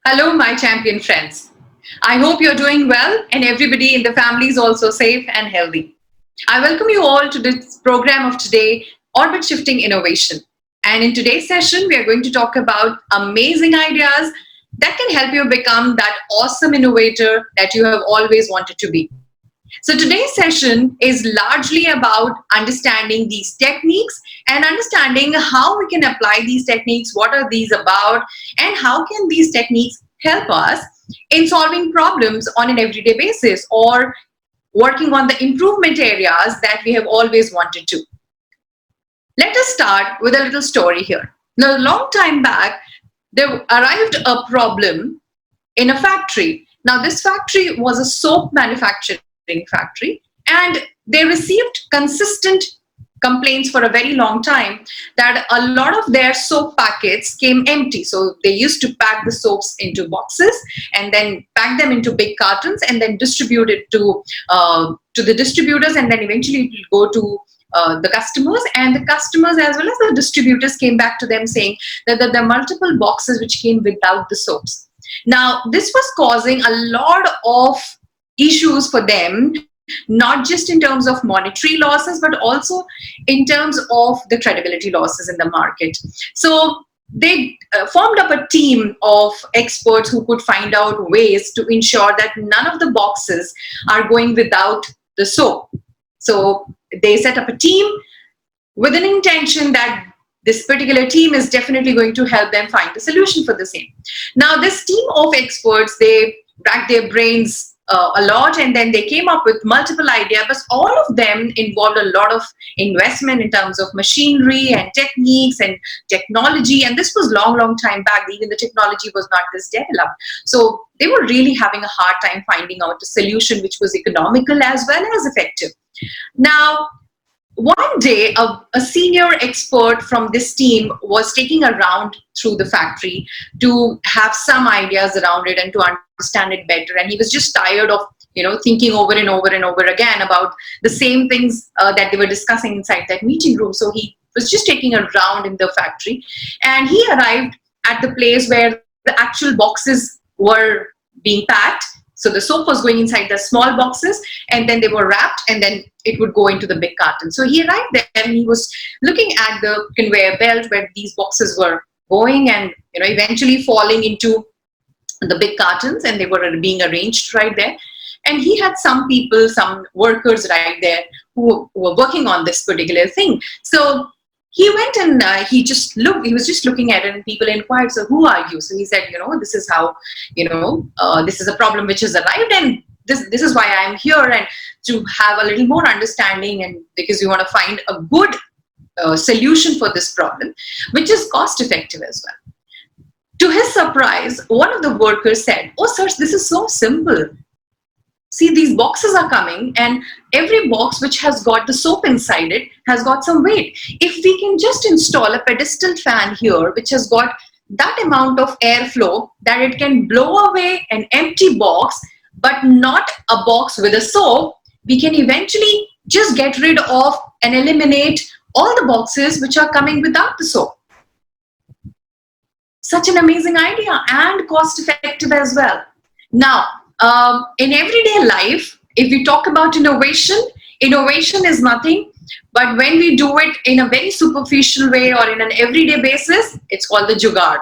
Hello, my champion friends. I hope you're doing well and everybody in the family is also safe and healthy. I welcome you all to this program of today, Orbit Shifting Innovation. And in today's session, we are going to talk about amazing ideas that can help you become that awesome innovator that you have always wanted to be. So today's session is largely about understanding these techniques and understanding how we can apply these techniques, what are these about, and how can these techniques help us in solving problems on an everyday basis or working on the improvement areas that we have always wanted to. Let us start with a little story here. Now, a long time back, there arrived a problem in a factory. Now, this factory was a soap manufacturing factory, and they received consistent complaints for a very long time that a lot of their soap packets came empty. So they used to pack the soaps into boxes and then pack them into big cartons and then distribute it to the distributors, and then eventually it will go to the customers, and the customers as well as the distributors came back to them saying that there are multiple boxes which came without the soaps. Now, this was causing a lot of issues for them, not just in terms of monetary losses, but also in terms of the credibility losses in the market. So they formed up a team of experts who could find out ways to ensure that none of the boxes are going without the soap. So they set up a team with an intention that this particular team is definitely going to help them find a solution for the same. Now, this team of experts, they racked their brains a lot, and then they came up with multiple ideas, but all of them involved a lot of investment in terms of machinery and techniques and technology. And this was long time back. Even the technology was not this developed. So they were really having a hard time finding out a solution which was economical as well as effective. Now, one day, a senior expert from this team was taking a round through the factory to have some ideas around it and to understand it better. And he was just tired of thinking over and over and over again about the same things that they were discussing inside that meeting room. So he was just taking a round in the factory, and he arrived at the place where the actual boxes were being packed. So the soap was going inside the small boxes, and then they were wrapped, and then it would go into the big carton. So he arrived there and he was looking at the conveyor belt where these boxes were going and eventually falling into the big cartons, and they were being arranged right there. And he had some people, some workers right there who were working on this particular thing. So he went and he was just looking at it, and people inquired, so who are you? So he said, this is how, this is a problem which has arrived, and this is why I'm here, and to have a little more understanding, and because we want to find a good solution for this problem, which is cost effective as well. To his surprise, one of the workers said, oh, sir, this is so simple. See, these boxes are coming, and every box which has got the soap inside it has got some weight. If we can just install a pedestal fan here, which has got that amount of airflow that it can blow away an empty box, but not a box with a soap, we can eventually just get rid of and eliminate all the boxes which are coming without the soap. Such an amazing idea and cost effective as well. Now, in everyday life, if we talk about innovation, innovation is nothing but when we do it in a very superficial way or in an everyday basis, it's called the jugaad.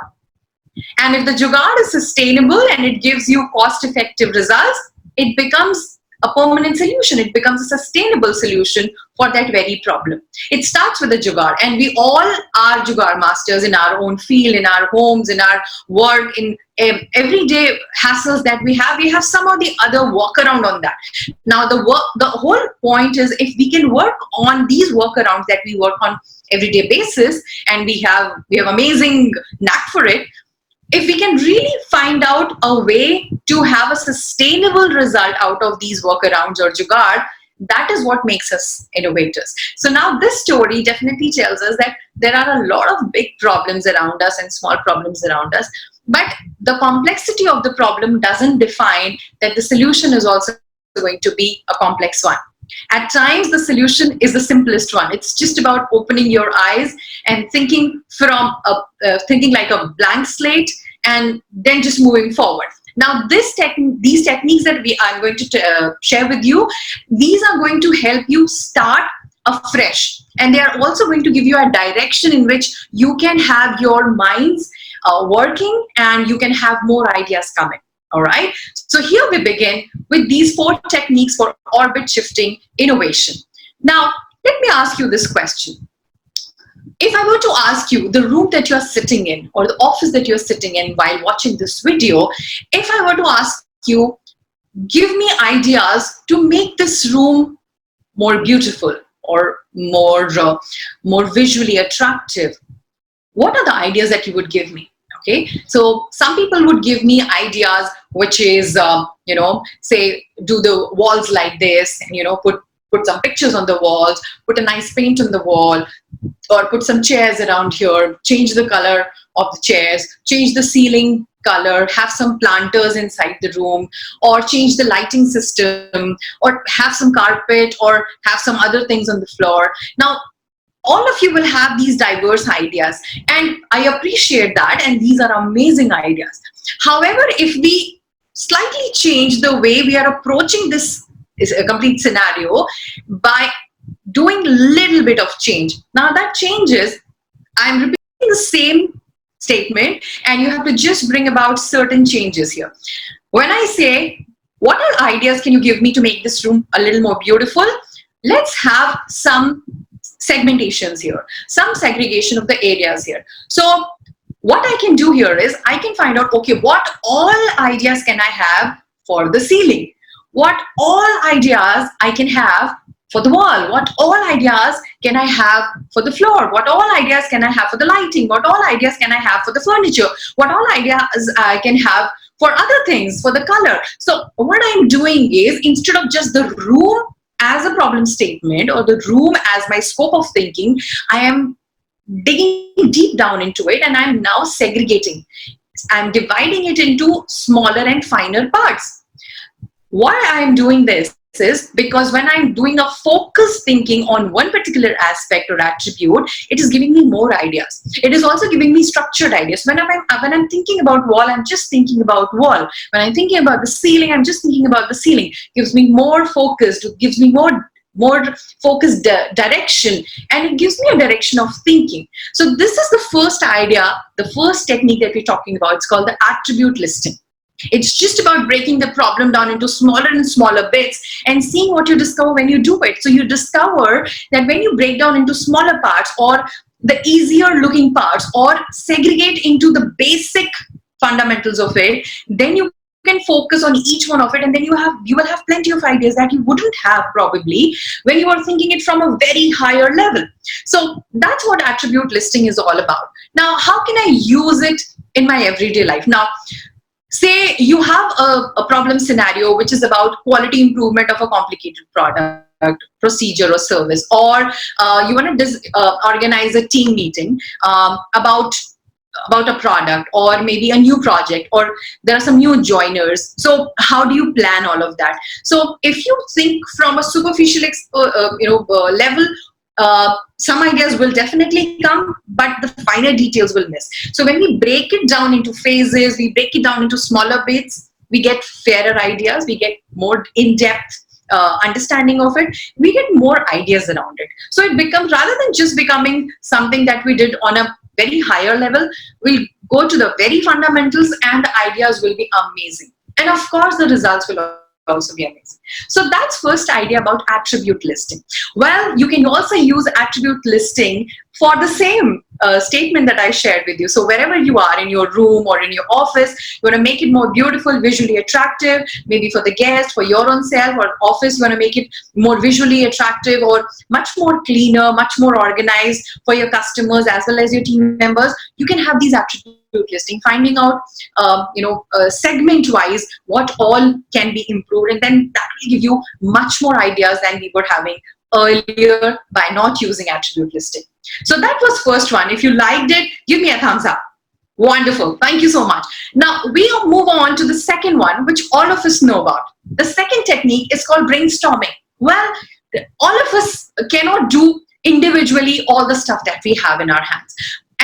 And if the jugaad is sustainable and it gives you cost effective results, it becomes a permanent solution. It becomes a sustainable solution for that very problem. It starts with a jugaad, and we all are jugaad masters in our own field, in our homes, in our work, in everyday hassles that we have. We have some or the other workaround on that. Now, the whole point is, if we can work on these workarounds that we work on everyday basis, and we have amazing knack for it, if we can really find out a way to have a sustainable result out of these workarounds or jugaad, that is what makes us innovators. So now this story definitely tells us that there are a lot of big problems around us and small problems around us, but the complexity of the problem doesn't define that the solution is also going to be a complex one. At times, the solution is the simplest one. It's just about opening your eyes and thinking like a blank slate, and then just moving forward. Now, these techniques that I'm going to share with you, these are going to help you start afresh, and they are also going to give you a direction in which you can have your minds working, and you can have more ideas coming. All right. So here we begin with these 4 techniques for orbit shifting innovation. Now, let me ask you this question. If I were to ask you the room that you're sitting in or the office that you're sitting in while watching this video, if I were to ask you, give me ideas to make this room more beautiful or more visually attractive, what are the ideas that you would give me? Okay, so some people would give me ideas, which is, say, do the walls like this, and, put some pictures on the walls, put a nice paint on the wall, or put some chairs around here, change the color of the chairs, change the ceiling color, have some planters inside the room, or change the lighting system, or have some carpet, or have some other things on the floor. Now, all of you will have these diverse ideas, and I appreciate that, and these are amazing ideas. However, if we slightly change the way we are approaching this is a complete scenario by doing little bit of change. Now that changes, I'm repeating the same statement, and you have to just bring about certain changes here. When I say, what are ideas can you give me to make this room a little more beautiful? Let's have some segmentations here, some segregation of the areas here. So what I can do here is I can find out, okay, what all ideas can I have for the ceiling? What all ideas I can have for the wall? What all ideas can I have for the floor? What all ideas can I have for the lighting? What all ideas can I have for the furniture? What all ideas I can have for other things, for the color? So what I'm doing is, instead of just the room as a problem statement or the room as my scope of thinking, I am digging deep down into it, and I'm now segregating. I'm dividing it into smaller and finer parts. Why I'm doing this is because when I'm doing a focused thinking on one particular aspect or attribute, it is giving me more ideas. It is also giving me structured ideas. When I'm thinking about wall, I'm just thinking about wall. When I'm thinking about the ceiling, I'm just thinking about the ceiling. It gives me more focused, it gives me more focused direction, and it gives me a direction of thinking. So this is the first idea, the first technique that we're talking about. It's called the attribute listing. It's just about breaking the problem down into smaller and smaller bits and seeing what you discover when you do it. So you discover that when you break down into smaller parts, or the easier looking parts, or segregate into the basic fundamentals of it, then you can focus on each one of it, and then you will have plenty of ideas that you wouldn't have probably when you are thinking it from a very higher level. So that's what attribute listing is all about. Now, how can I use it in my everyday life? Now, say you have a problem scenario which is about quality improvement of a complicated product, procedure, or service, or you want to organize a team meeting about a product, or maybe a new project, or there are some new joiners. So how do you plan all of that? So if you think from a superficial level, some ideas will definitely come, but the finer details will miss. So when we break it down into phases, we break it down into smaller bits, we get fairer ideas, we get more in-depth understanding of it, we get more ideas around it. So it becomes, rather than just becoming something that we did on a very higher level, we'll go to the very fundamentals, and the ideas will be amazing. And of course, the results will also be amazing. So that's first idea about attribute listing. Well, you can also use attribute listing for the same statement that I shared with you. So wherever you are, in your room or in your office, you want to make it more beautiful, visually attractive, maybe for the guest, for your own self, or office, you want to make it more visually attractive, or much more cleaner, much more organized for your customers as well as your team members. You can have these attribute listing, finding out segment wise what all can be improved, and then that will give you much more ideas than we were having earlier by not using attribute listing. So that was first one. If you liked it, give me a thumbs up. Wonderful. Thank you so much. Now we'll move on to the second one, which all of us know about. The second technique is called brainstorming. Well, all of us cannot do individually all the stuff that we have in our hands.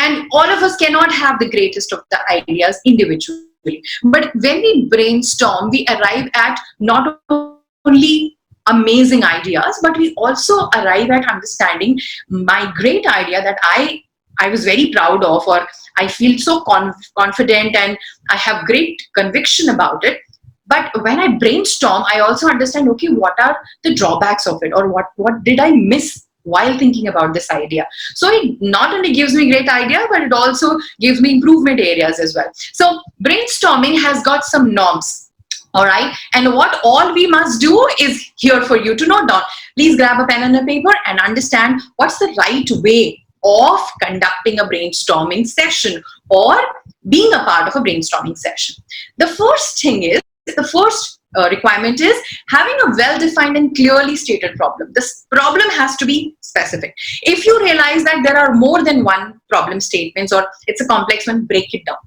And all of us cannot have the greatest of the ideas individually. But when we brainstorm, we arrive at not only amazing ideas, but we also arrive at understanding my great idea that I was very proud of, or I feel so confident and I have great conviction about it. But when I brainstorm, I also understand, okay, what are the drawbacks of it, or what did I miss while thinking about this idea. So it not only gives me great idea, but it also gives me improvement areas as well. So brainstorming has got some norms. All right. And what all we must do is here for you to note down. Please grab a pen and a paper and understand what's the right way of conducting a brainstorming session or being a part of a brainstorming session. The first thing is, the first requirement is having a well-defined and clearly stated problem. This problem has to be specific. If you realize that there are more than one problem statements or it's a complex one, break it down.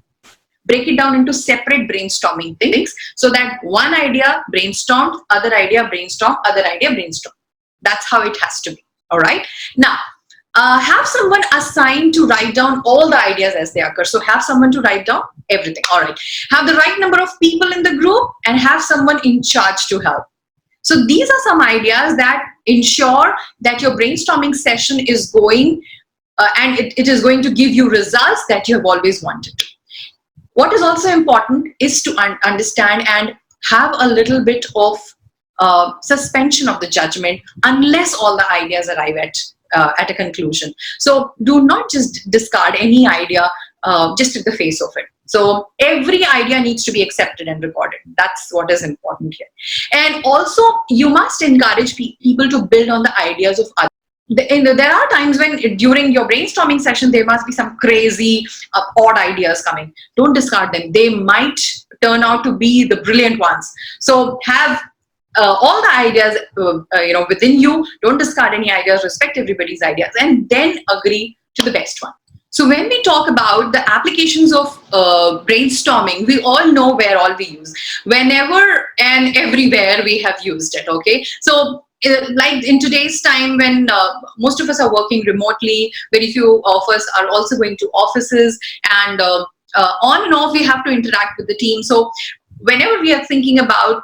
Break it down into separate brainstorming things so that one idea brainstormed, other idea brainstorm, other idea brainstorm. That's how it has to be. All right. Now, have someone assigned to write down all the ideas as they occur. So have someone to write down everything. All right. Have the right number of people in the group and have someone in charge to help. So these are some ideas that ensure that your brainstorming session is going and it is going to give you results that you have always wanted. What is also important is to understand and have a little bit of suspension of the judgment unless all the ideas arrive at a conclusion. So do not just discard any idea just at the face of it. So every idea needs to be accepted and recorded. That's what is important here. And also you must encourage people to build on the ideas of others. There are times when during your brainstorming session, there must be some crazy, odd ideas coming. Don't discard them. They might turn out to be the brilliant ones. So have all the ideas within you. Don't discard any ideas. Respect everybody's ideas, and then agree to the best one. So when we talk about the applications of brainstorming, we all know where all we use. Whenever and everywhere we have used it. Okay, so like in today's time when most of us are working remotely, very few of us are also going to offices, and on and off we have to interact with the team. So whenever we are thinking about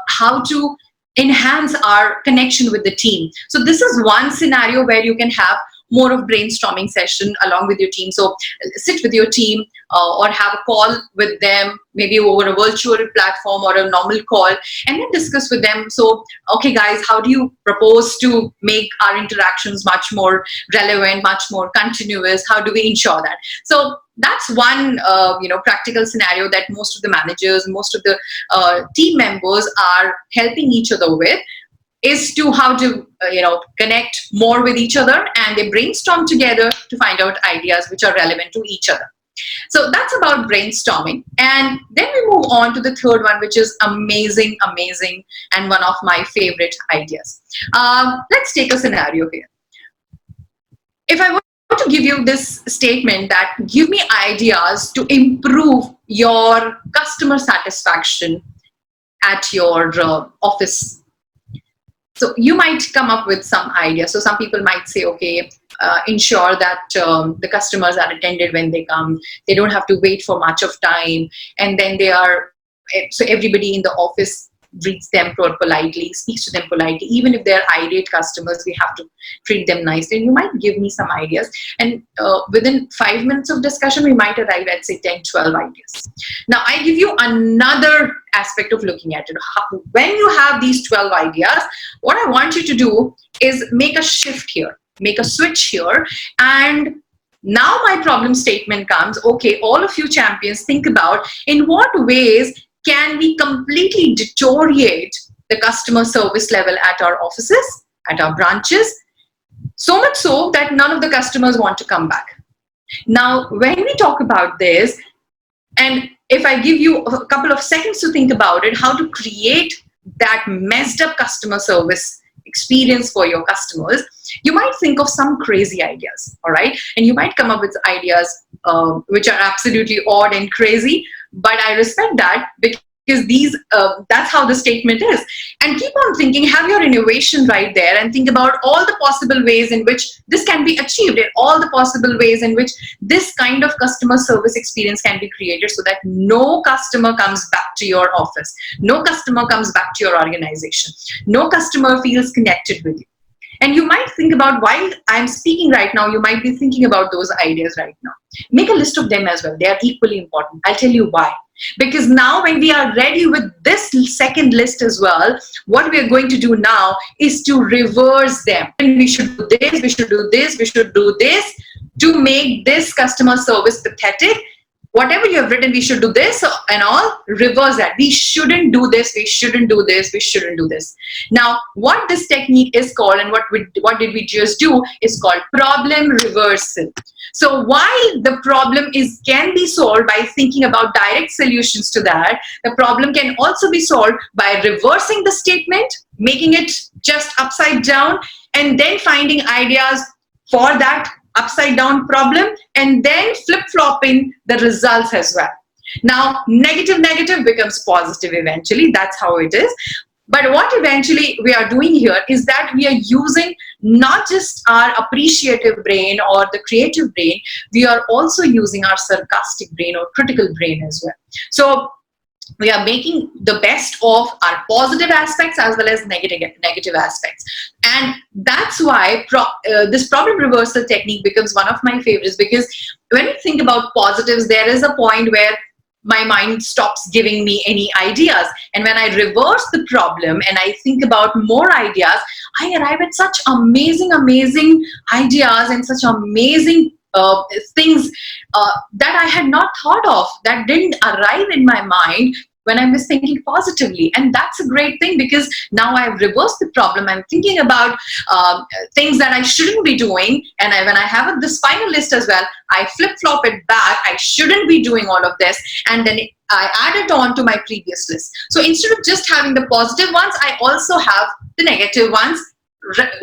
how to enhance our connection with the team, so this is one scenario where you can have more of brainstorming session along with your team. So sit with your team or have a call with them, maybe over a virtual platform or a normal call, and then discuss with them. So, okay guys, how do you propose to make our interactions much more relevant, much more continuous? How do we ensure that? So that's one practical scenario that most of the managers, most of the team members are helping each other with, is to how to connect more with each other, and they brainstorm together to find out ideas which are relevant to each other. So that's about brainstorming. And then we move on to the third one, which is amazing, and one of my favorite ideas. Let's take a scenario here. If I were to give you this statement that give me ideas to improve your customer satisfaction at your office. So you might come up with some ideas. So some people might say, okay, ensure that the customers are attended when they come. They don't have to wait for much of time. And then so everybody in the office greets them politely, speaks to them politely. Even if they're irate customers, we have to treat them nicely. And you might give me some ideas. And within 5 minutes of discussion, we might arrive at, say, 10, 12 ideas. Now, I give you another aspect of looking at it. When you have these 12 ideas, what I want you to do is make a shift here, make a switch here. And now my problem statement comes, okay, all of you champions, think about in what ways can we completely deteriorate the customer service level at our offices, at our branches, so much so that none of the customers want to come back. Now, when we talk about this, and if I give you a couple of seconds to think about it, how to create that messed up customer service experience for your customers, you might think of some crazy ideas, all right? And you might come up with ideas which are absolutely odd and crazy, but I respect that because because that's how the statement is. And keep on thinking, have your innovation right there, and think about all the possible ways in which this can be achieved, and all the possible ways in which this kind of customer service experience can be created, so that no customer comes back to your office, no customer comes back to your organization, no customer feels connected with you. And you might think about, while I'm speaking right now, you might be thinking about those ideas right now. Make a list of them as well. They are equally important. I'll tell you why. Because now when we are ready with this second list as well, what we are going to do now is to reverse them. And we should do this, we should do this, we should do this to make this customer service pathetic. Whatever you have written, we should do this and all, reverse that. We shouldn't do this, we shouldn't do this, we shouldn't do this. Now, what this technique is called, and what did we just do, is called problem reversal. So while the problem can be solved by thinking about direct solutions to that, the problem can also be solved by reversing the statement, making it just upside down, and then finding ideas for that upside down problem, and then flip-flopping the results as well. Now, negative becomes positive eventually. That's how it is. But what eventually we are doing here is that we are using not just our appreciative brain or the creative brain, we are also using our sarcastic brain or critical brain as well. So we are making the best of our positive aspects as well as negative aspects. And that's why this problem reversal technique becomes one of my favorites, because when we think about positives, there is a point where my mind stops giving me any ideas. And when I reverse the problem and I think about more ideas, I arrive at such amazing ideas and such amazing things that I had not thought of, that didn't arrive in my mind when I was thinking positively. And that's a great thing, because now I've reversed the problem. I'm thinking about things that I shouldn't be doing. And when I have this final list as well, I flip-flop it back. I shouldn't be doing all of this. And then I add it on to my previous list. So instead of just having the positive ones, I also have the negative ones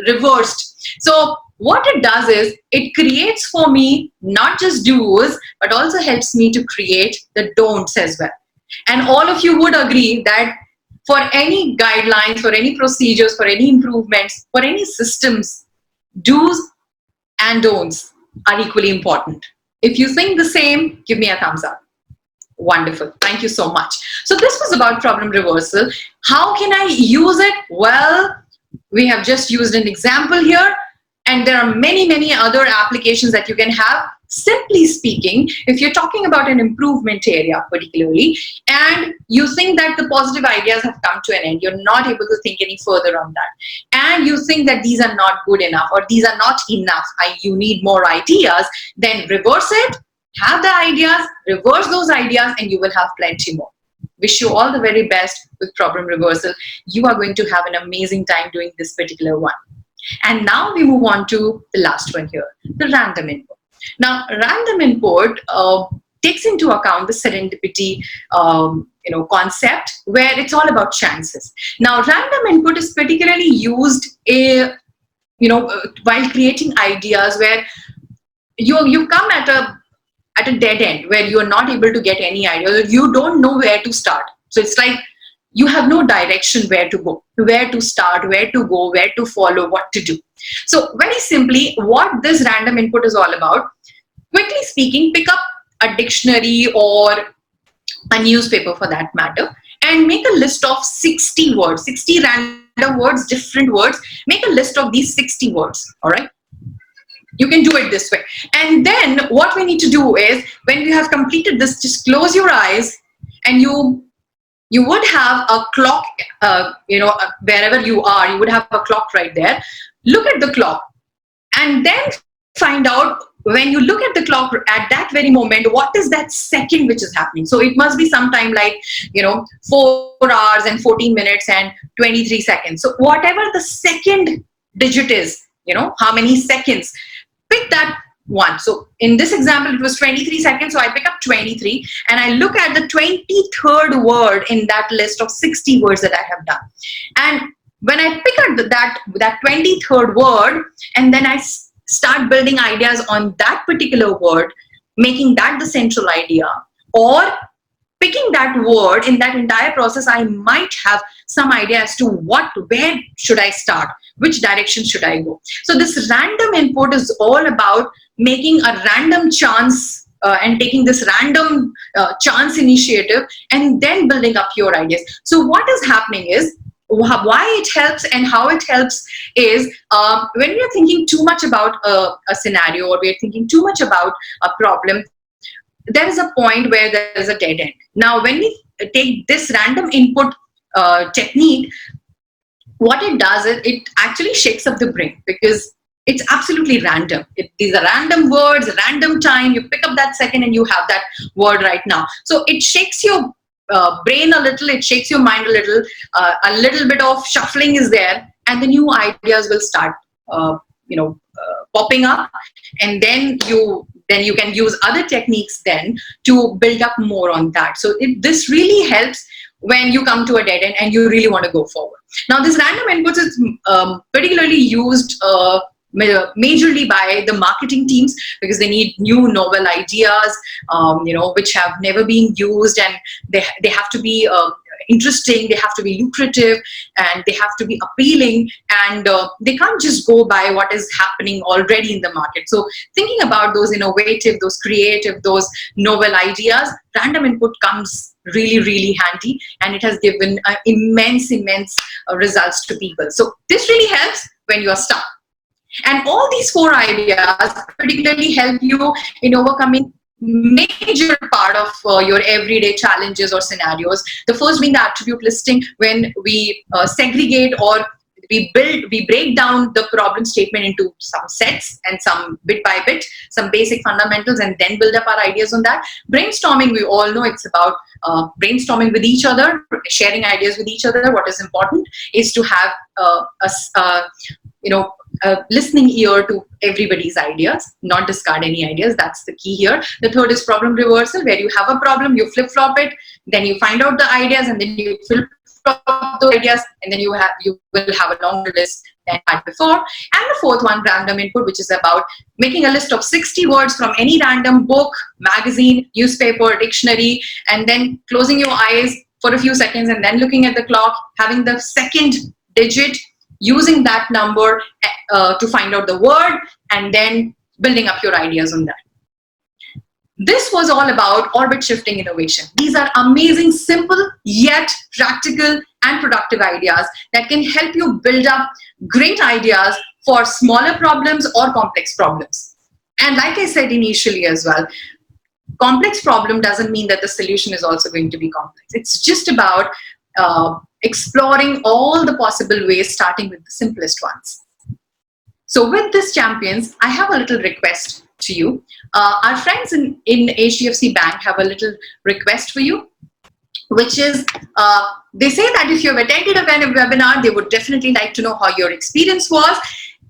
reversed. So what it does is it creates for me not just do's, but also helps me to create the don'ts as well. And all of you would agree that for any guidelines, for any procedures, for any improvements, for any systems, do's and don'ts are equally important. If you think the same, give me a thumbs up. Wonderful. Thank you so much. So this was about problem reversal. How can I use it? Well, we have just used an example here, and there are many other applications that you can have. Simply speaking, if you're talking about an improvement area particularly, and you think that the positive ideas have come to an end, you're not able to think any further on that, and you think that these are not good enough or these are not enough, you need more ideas, then reverse it, have the ideas, reverse those ideas, and you will have plenty more. Wish you all the very best with problem reversal. You are going to have an amazing time doing this particular one. And now we move on to the last one here, the random input. Now, random input takes into account the serendipity concept, where it's all about chances. Now, random input is particularly used while creating ideas where you come at a dead end, where you are not able to get any idea, you don't know where to start. So it's like you have no direction where to go, where to start, where to go, where to follow, what to do. So very simply, what this random input is all about, quickly speaking, pick up a dictionary or a newspaper for that matter, and make a list of 60 words, 60 random words, different words. Make a list of these 60 words, all right? You can do it this way. And then what we need to do is, when you have completed this, just close your eyes, and you would have a clock, wherever you are, you would have a clock right there. Look at the clock, and then find out, when you look at the clock at that very moment, what is that second which is happening? So it must be sometime like, 4 hours and 14 minutes and 23 seconds. So whatever the second digit is, how many seconds, pick that one. So in this example, it was 23 seconds. So I pick up 23 and I look at the 23rd word in that list of 60 words that I have done. And when I pick up that 23rd word, and then I start building ideas on that particular word, making that the central idea, or picking that word in that entire process, I might have some idea as to where should I start, which direction should I go. So this random input is all about making a random chance and taking this random chance initiative and then building up your ideas. So what is happening is, why it helps and how it helps is, when we are thinking too much about a scenario, or we are thinking too much about a problem, there is a point where there is a dead end. Now, when we take this random input technique, what it does is it actually shakes up the brain, because it's absolutely random. These are random words, random time. You pick up that second and you have that word right now. So it shakes your brain a little, it shakes your mind a little bit of shuffling is there, and the new ideas will start, popping up, and then you can use other techniques then to build up more on that. So this really helps when you come to a dead end and you really want to go forward. Now, this random inputs is particularly used majorly by the marketing teams, because they need new novel ideas, which have never been used, and they have to be interesting, they have to be lucrative, and they have to be appealing, and they can't just go by what is happening already in the market. So thinking about those innovative, those creative, those novel ideas, random input comes really, really handy, and it has given immense results to people. So this really helps when you are stuck. And all these 4 ideas particularly help you in overcoming major part of your everyday challenges or scenarios. The first being the attribute listing, when we segregate, or we break down the problem statement into some sets and some bit by bit, some basic fundamentals, and then build up our ideas on that. Brainstorming, we all know it's about brainstorming with each other, sharing ideas with each other. What is important is to have a listening ear to everybody's ideas, not discard any ideas. That's the key here. The third is problem reversal, where you have a problem, you flip-flop it, then you find out the ideas, and then you flip-flop those ideas, and then you will have a longer list than had before. And the fourth one, random input, which is about making a list of 60 words from any random book, magazine, newspaper, dictionary, and then closing your eyes for a few seconds and then looking at the clock, having the second digit, using that number to find out the word, and then building up your ideas on that. This was all about orbit shifting innovation. These are amazing, simple, yet practical and productive ideas that can help you build up great ideas for smaller problems or complex problems. And like I said initially as well, complex problem doesn't mean that the solution is also going to be complex. It's just about exploring all the possible ways, starting with the simplest ones. So with this, champions, I have a little request to you. Our friends in HDFC Bank have a little request for you, which is, they say that if you have attended a webinar, they would definitely like to know how your experience was.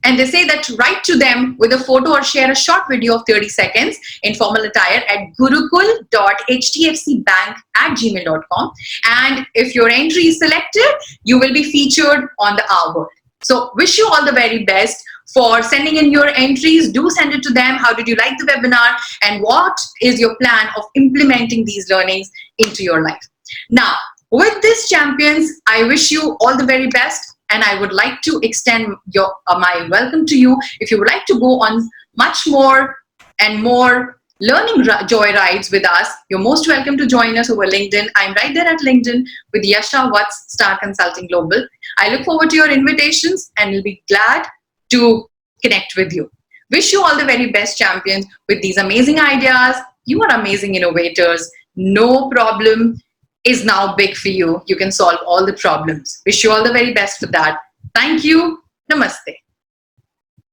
And they say that write to them with a photo or share a short video of 30 seconds in formal attire at gurukul.hdfcbank@gmail.com. And if your entry is selected, you will be featured on the Our World. So wish you all the very best for sending in your entries. Do send it to them. How did you like the webinar? And what is your plan of implementing these learnings into your life? Now, with this, champions, I wish you all the very best. And I would like to extend my welcome to you. If you would like to go on much more and more learning joy rides with us, you're most welcome to join us over LinkedIn. I'm right there at LinkedIn with Yasha, Vatsa, Star Consulting Global. I look forward to your invitations and will be glad to connect with you. Wish you all the very best, champions, with these amazing ideas. You are amazing innovators. No problem is now big for you. You can solve all the problems. Wish you all the very best for that. Thank you. Namaste.